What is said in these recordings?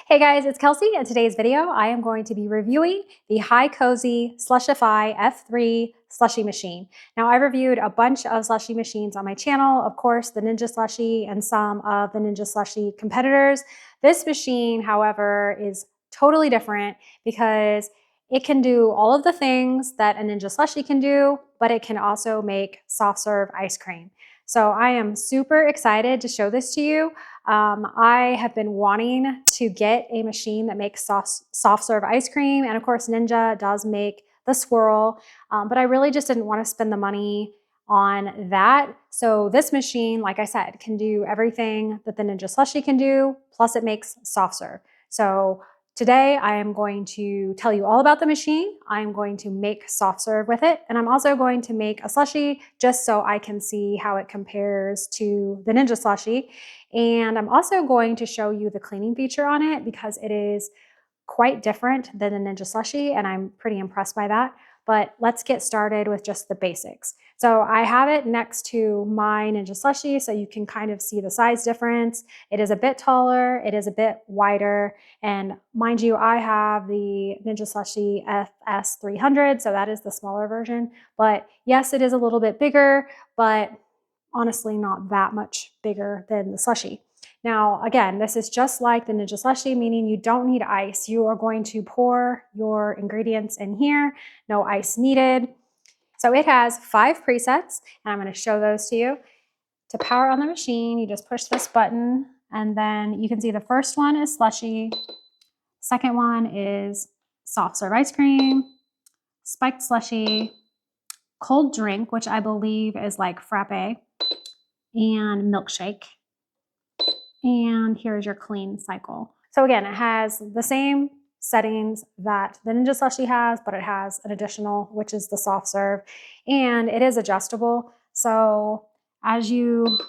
Hey guys, it's Kelsey. In today's video, I am going to be reviewing the HiCozy Slushify F3 slushie machine. Now, I reviewed a bunch of slushie machines on my channel, of course, the Ninja Slushi and some of the Ninja Slushi competitors. This machine, however, is totally different because it can do all of the things that a Ninja Slushi can do, but it can also make soft serve ice cream. So I am super excited to show this to you. I have been wanting to get a machine that makes soft serve ice cream. And of course, Ninja does make the swirl, but I really just didn't want to spend the money on that. So this machine, like I said, can do everything that the Ninja Slushi can do, plus it makes soft serve. So today I am going to tell you all about the machine. I'm going to make soft serve with it, and I'm also going to make a slushie just so I can see how it compares to the Ninja Slushi. And I'm also going to show you the cleaning feature on it because it is quite different than the Ninja Slushi, and I'm pretty impressed by that. But let's get started with just the basics. So I have it next to my Ninja Slushi so you can kind of see the size difference. It is a bit taller, it is a bit wider, and mind you, I have the Ninja Slushi FS300, so that is the smaller version. But yes, it is a little bit bigger, but honestly not that much bigger than the slushie. Now, again, this is just like the Ninja Slushi, meaning you don't need ice. You are going to pour your ingredients in here, no ice needed. So it has 5 presets, and I'm going to show those to you. To power on the machine, you just push this button, and then you can see the first one is slushie. Second one is soft serve ice cream, spiked slushie, cold drink, which I believe is like frappe, and milkshake. And here's your clean cycle. So again, it has the same settings that the Ninja Slushi has, but it has an additional, which is the soft serve, and it is adjustable. So as you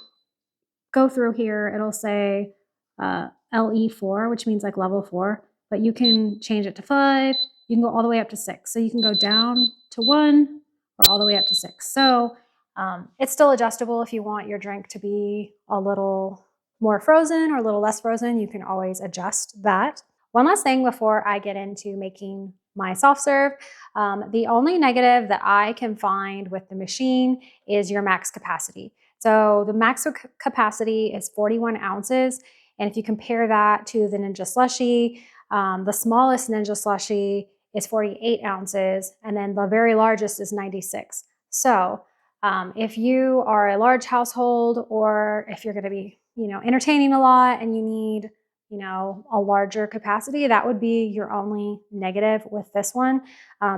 go through here, it'll say LE4, which means like level 4, but you can change it to 5. You can go all the way up to 6. So you can go down to 1 or all the way up to 6. So it's still adjustable. If you want your drink to be a little more frozen or a little less frozen, you can always adjust that. One last thing before I get into making my soft serve. The only negative that I can find with the machine is your max capacity. So the max capacity is 41 ounces. And if you compare that to the Ninja Slushi, the smallest Ninja Slushi is 48 ounces, and then the very largest is 96. So if you are a large household, or if you're going to be, entertaining a lot and you need, a larger capacity, that would be your only negative with this one,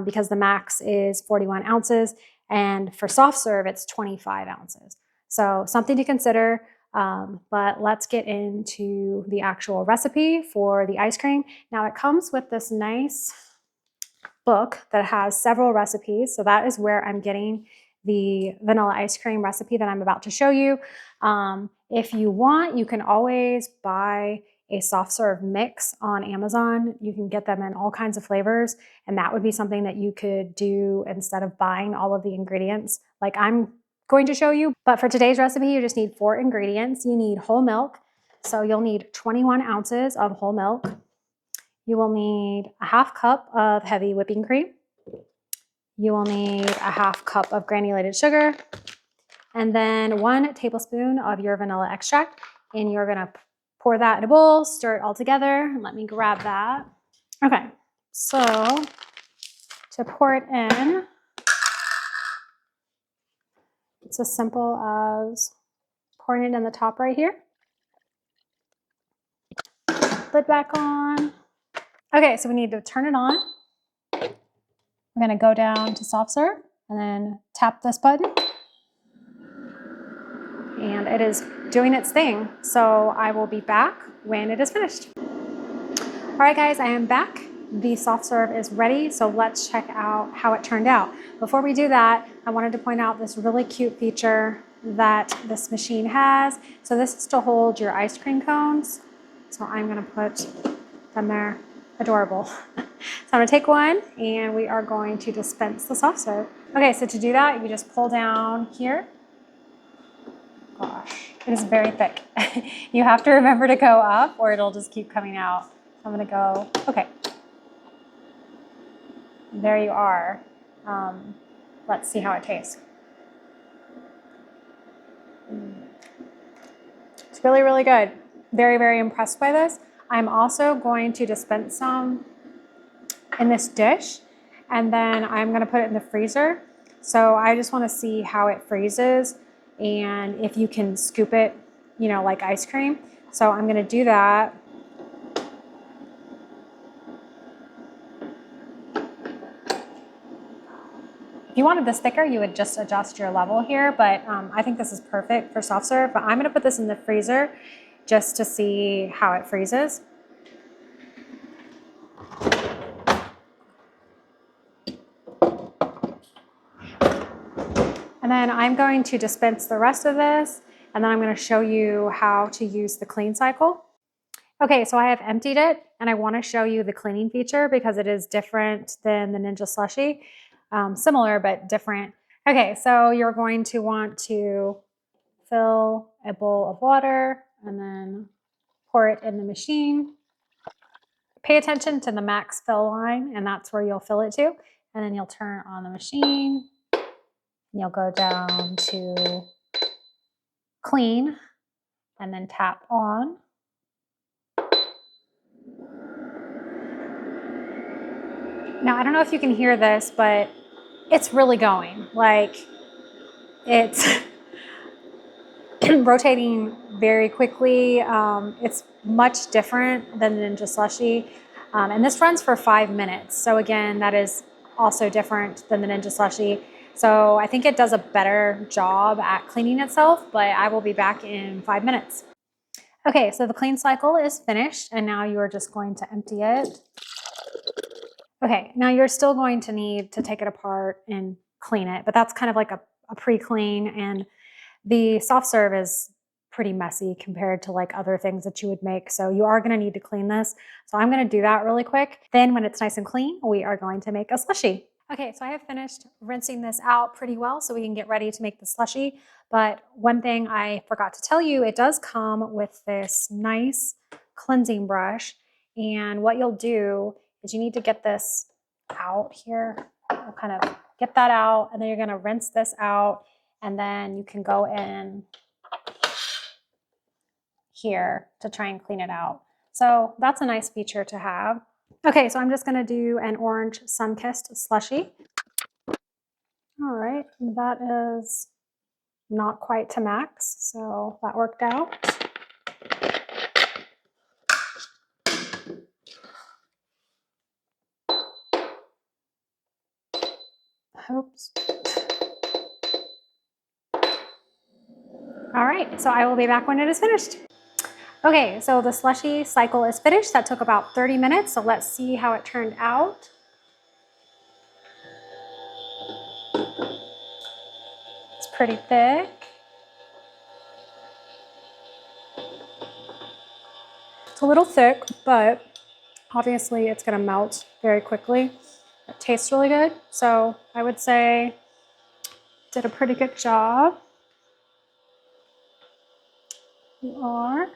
because the max is 41 ounces. And for soft serve, it's 25 ounces. So something to consider. But let's get into the actual recipe for the ice cream. Now it comes with this nice book that has several recipes. So that is where I'm getting the vanilla ice cream recipe that I'm about to show you. If you want, you can always buy a soft serve mix on Amazon. You can get them in all kinds of flavors, and that would be something that you could do instead of buying all of the ingredients like I'm going to show you. But for today's recipe, you just need 4 ingredients. You need whole milk. So you'll need 21 ounces of whole milk. You will need a 1/2 cup of heavy whipping cream. You will need a 1/2 cup of granulated sugar, and then 1 tablespoon of your vanilla extract. And you're gonna pour that in a bowl, stir it all together. Let me grab that. Okay, so to pour it in, it's as simple as pouring it in the top right here. Lid back on. Okay, so we need to turn it on. We're gonna go down to soft serve and then tap this button. And it is doing its thing. So I will be back when it is finished. All right, guys, I am back. The soft serve is ready, so let's check out how it turned out. Before we do that, I wanted to point out this really cute feature that this machine has. So this is to hold your ice cream cones. So I'm gonna put them there. Adorable. So I'm gonna take one and we are going to dispense the soft serve. Okay, so to do that, you just pull down here. Gosh, it is very thick. You have to remember to go up or it'll just keep coming out. I'm gonna go, okay. There you are. Let's see how it tastes. It's really, really good. Very, very impressed by this. I'm also going to dispense some in this dish, and then I'm gonna put it in the freezer. So I just wanna see how it freezes and if you can scoop it, you know, like ice cream. So I'm gonna do that. If you wanted this thicker, you would just adjust your level here, but I think this is perfect for soft serve. But I'm gonna put this in the freezer just to see how it freezes. And then I'm going to dispense the rest of this, and then I'm gonna show you how to use the clean cycle. Okay, so I have emptied it, and I wanna show you the cleaning feature because it is different than the Ninja Slushi. Similar, but different. Okay, so you're going to want to fill a bowl of water and then pour it in the machine. Pay attention to the max fill line, and that's where you'll fill it to. And then you'll turn on the machine. You'll go down to clean and then tap on. Now, I don't know if you can hear this, but it's really going. Like, it's rotating very quickly. It's much different than the Ninja Slushi. And this runs for 5 minutes. So again, that is also different than the Ninja Slushi. So I think it does a better job at cleaning itself, but I will be back in 5 minutes. Okay, so the clean cycle is finished, and now you are just going to empty it. Okay, now you're still going to need to take it apart and clean it, but that's kind of like a pre-clean, and the soft serve is pretty messy compared to like other things that you would make. So you are gonna need to clean this. So I'm gonna do that really quick. Then when it's nice and clean, we are going to make a slushie. Okay, so I have finished rinsing this out pretty well so we can get ready to make the slushie. But one thing I forgot to tell you, it does come with this nice cleansing brush. And what you'll do is you need to get this out here. You'll kind of get that out, and then you're gonna rinse this out, and then you can go in here to try and clean it out. So that's a nice feature to have. Okay, so I'm just gonna do an orange sun-kissed slushie. All right, that is not quite to max, so that worked out. Oops. All right, so I will be back when it is finished. Okay, so the slushie cycle is finished. That took about 30 minutes, so let's see how it turned out. It's pretty thick. It's a little thick, but obviously it's gonna melt very quickly. It tastes really good, so I would say did a pretty good job. You are.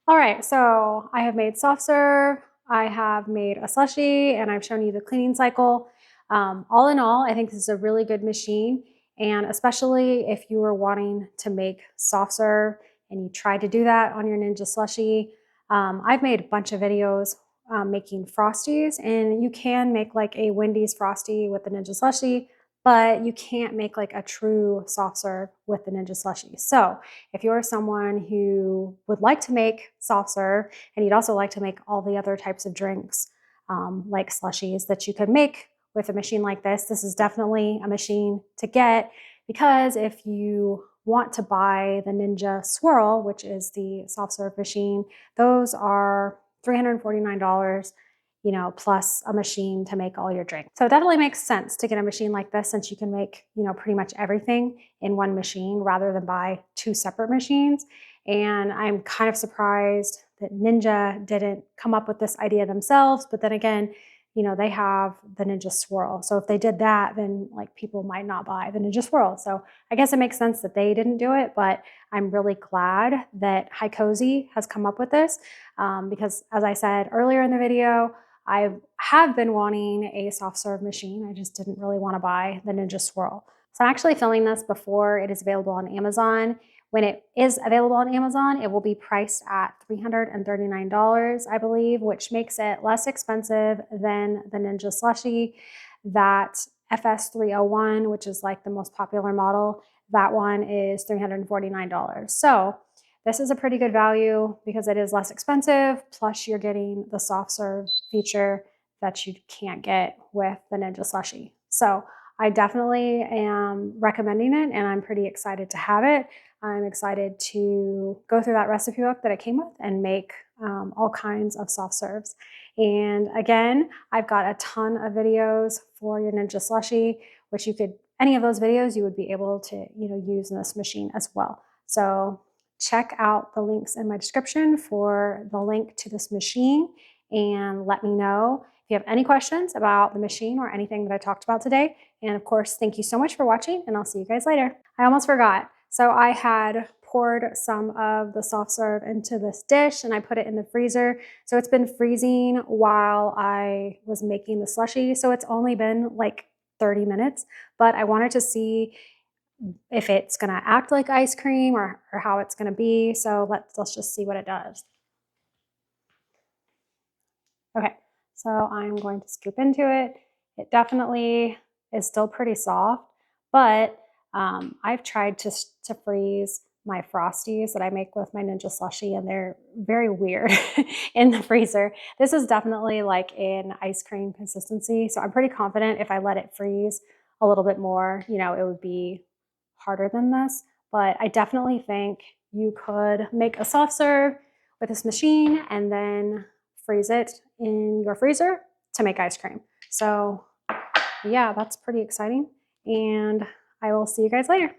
All right, so I have made soft serve, I have made a slushie, and I've shown you the cleaning cycle. All in all, I think this is a really good machine, and especially if you were wanting to make soft serve and you tried to do that on your Ninja Slushi. I've made a bunch of videos making Frosties, and you can make like a Wendy's Frosty with the Ninja Slushi, but you can't make like a true soft serve with the Ninja Slushi. So if you're someone who would like to make soft serve and you'd also like to make all the other types of drinks like slushies that you could make with a machine like this is definitely a machine to get, because if you want to buy the Ninja Swirl, which is the soft serve machine, those are $349, you know, plus a machine to make all your drinks. So it definitely makes sense to get a machine like this, since you can make, you know, pretty much everything in one machine rather than buy two separate machines. And I'm kind of surprised that Ninja didn't come up with this idea themselves. But then again, you know, they have the Ninja Swirl. So if they did that, then like people might not buy the Ninja Swirl. So I guess it makes sense that they didn't do it, but I'm really glad that HiCozy has come up with this because as I said earlier in the video, I have been wanting a soft serve machine. I just didn't really want to buy the Ninja Swirl. So I'm actually filming this before it is available on Amazon. When it is available on Amazon, it will be priced at $339, I believe, which makes it less expensive than the Ninja Slushi. That FS301, which is like the most popular model, that one is $349. So this is a pretty good value because it is less expensive, plus you're getting the soft serve feature that you can't get with the Ninja Slushi. So I definitely am recommending it and I'm pretty excited to have it. I'm excited to go through that recipe book that it came with and make all kinds of soft serves. And again, I've got a ton of videos for your Ninja Slushi, which you could, any of those videos you would be able to, you know, use in this machine as well. So check out the links in my description for the link to this machine and let me know if you have any questions about the machine or anything that I talked about today. And of course, thank you so much for watching and I'll see you guys later. I almost forgot. So I had poured some of the soft serve into this dish and I put it in the freezer. So it's been freezing while I was making the slushie. So it's only been like 30 minutes, but I wanted to see if it's gonna act like ice cream or how it's gonna be. So let's just see what it does. Okay, so I'm going to scoop into it. It definitely is still pretty soft, but I've tried to freeze my Frosties that I make with my Ninja Slushi, and they're very weird in the freezer. This is definitely like an ice cream consistency, so I'm pretty confident if I let it freeze a little bit more, you know, it would be harder than this. But I definitely think you could make a soft serve with this machine and then freeze it in your freezer to make ice cream. So yeah, that's pretty exciting. And I will see you guys later.